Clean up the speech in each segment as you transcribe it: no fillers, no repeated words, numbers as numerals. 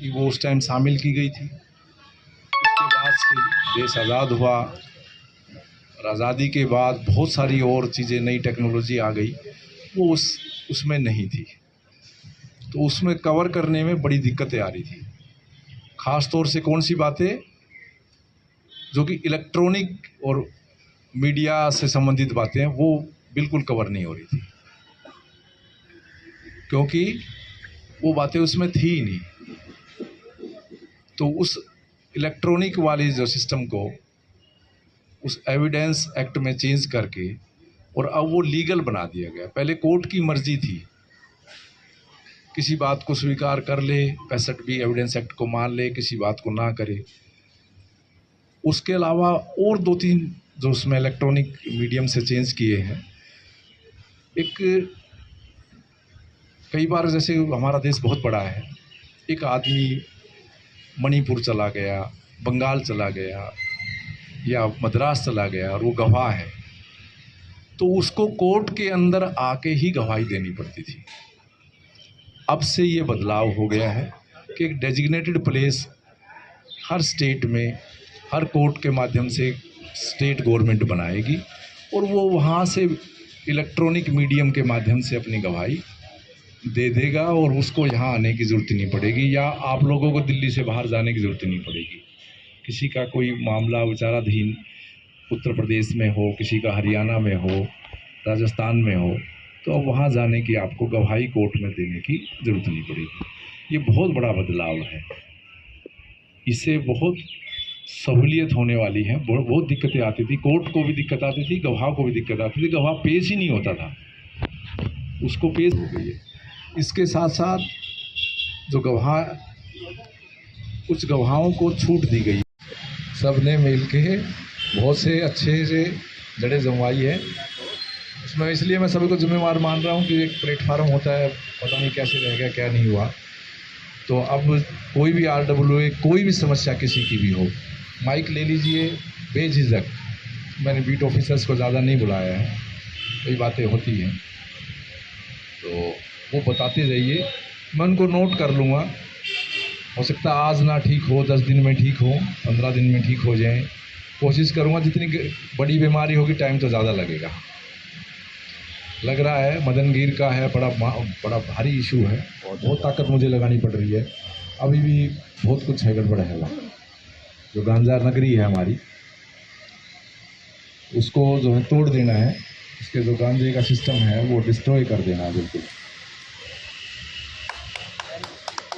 कि वो उस टाइम शामिल की गई थी। उसके बाद से देश आज़ाद हुआ और आज़ादी के बाद बहुत सारी और चीज़ें, नई टेक्नोलॉजी आ गई, वो उसमें नहीं थी। तो उसमें कवर करने में बड़ी दिक्कतें आ रही थी। ख़ास तौर से कौन सी बातें, जो कि इलेक्ट्रॉनिक और मीडिया से संबंधित बातें हैं, वो बिल्कुल कवर नहीं हो रही थी, क्योंकि वो बातें उसमें थी ही नहीं। तो उस इलेक्ट्रॉनिक वाली जो सिस्टम को उस एविडेंस एक्ट में चेंज करके और अब वो लीगल बना दिया गया। पहले कोर्ट की मर्जी थी, किसी बात को स्वीकार कर ले, 65 एविडेंस एक्ट को मान ले, किसी बात को ना करे। उसके अलावा और 2-3 जो उसमें इलेक्ट्रॉनिक मीडियम से चेंज किए हैं। एक, कई बार जैसे हमारा देश बहुत बड़ा है, एक आदमी मणिपुर चला गया, बंगाल चला गया या मद्रास चला गया और वो गवाह है, तो उसको कोर्ट के अंदर आके ही गवाही देनी पड़ती थी। अब से ये बदलाव हो गया है कि एक डेजिग्नेटेड प्लेस हर स्टेट में, हर कोर्ट के माध्यम से स्टेट गवर्नमेंट बनाएगी और वो वहाँ से इलेक्ट्रॉनिक मीडियम के माध्यम से अपनी गवाही दे देगा और उसको यहाँ आने की ज़रूरत नहीं पड़ेगी, या आप लोगों को दिल्ली से बाहर जाने की ज़रूरत नहीं पड़ेगी। किसी का कोई मामला विचाराधीन उत्तर प्रदेश में हो, किसी का हरियाणा में हो, राजस्थान में हो, तो अब वहाँ जाने की आपको गवाही कोर्ट में देने की ज़रूरत नहीं पड़ेगी। ये बहुत बड़ा बदलाव है। इससे बहुत सहूलियत होने वाली है। बहुत दिक्कतें आती थी, कोर्ट को भी दिक्कत आती थी, गवाह को भी दिक्कत आती थी, गवाह पेश ही नहीं होता था, उसको पेश हो गई है। इसके साथ साथ जो गवाह, कुछ गवाहों को छूट दी गई। सब ने मिल के बहुत से अच्छे से जड़ें जमवाई है उसमें। इसलिए मैं सभी को जिम्मेवार मान रहा हूँ कि एक प्लेटफार्म होता है, पता नहीं कैसे रह गया, क्या नहीं हुआ। तो अब कोई भी RWA, कोई भी समस्या किसी की भी हो, माइक ले लीजिए बेझिझक। मैंने बीट ऑफिसर्स को ज़्यादा नहीं बुलाया है, कई बातें होती हैं तो वो बताते जाइए, मैं उनको नोट कर लूँगा। हो सकता है आज ना ठीक हो, 10 दिन में ठीक हो, 15 दिन में ठीक हो जाए, कोशिश करूँगा। जितनी बड़ी बीमारी होगी टाइम तो ज़्यादा लगेगा। लग रहा है मदनगीर का है, बड़ा भारी इशू है और बहुत ताकत मुझे लगानी पड़ रही है। अभी भी बहुत कुछ है, गड़बड़ है वहाँ। जो गांजा नगरी है हमारी, उसको जो है तोड़ देना है। इसके जो गांजे का सिस्टम है वो डिस्ट्रॉय कर देना है बिल्कुल।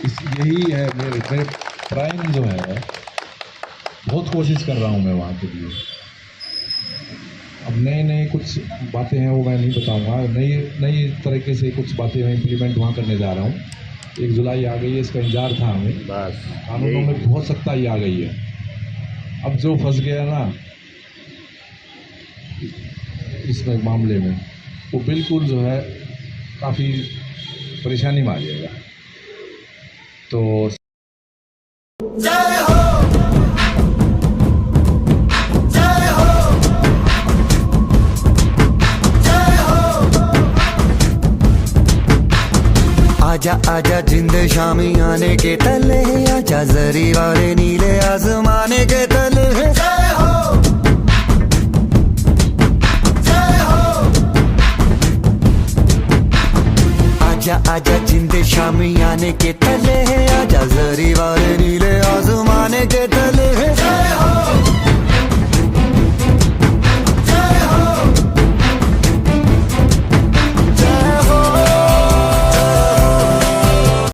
यही है मेरे प्राइम जो है। बहुत कोशिश कर रहा हूँ मैं वहाँ के लिए। अब नए कुछ बातें हैं वो मैं नहीं बताऊँगा। नई तरीके से कुछ बातें मैं इम्प्लीमेंट वहाँ करने जा रहा हूँ। 1 जुलाई आ गई है, इसका इंतजार था हमें। बस कानूनों में बहुत सख्ताई आ गई है। अब जो फंस गया ना इसमें मामले में, वो बिल्कुल जो है काफ़ी परेशानी में आ जाएगा। तो जय हो, जय हो, जय हो। आजा आजा जिंद शामी आने के तले, आजा जरी वाले नीले आसमाने के तले। जय हो, जय हो। आजा आजा जिंद शामी आने के तले, आजा जरी वाले नीले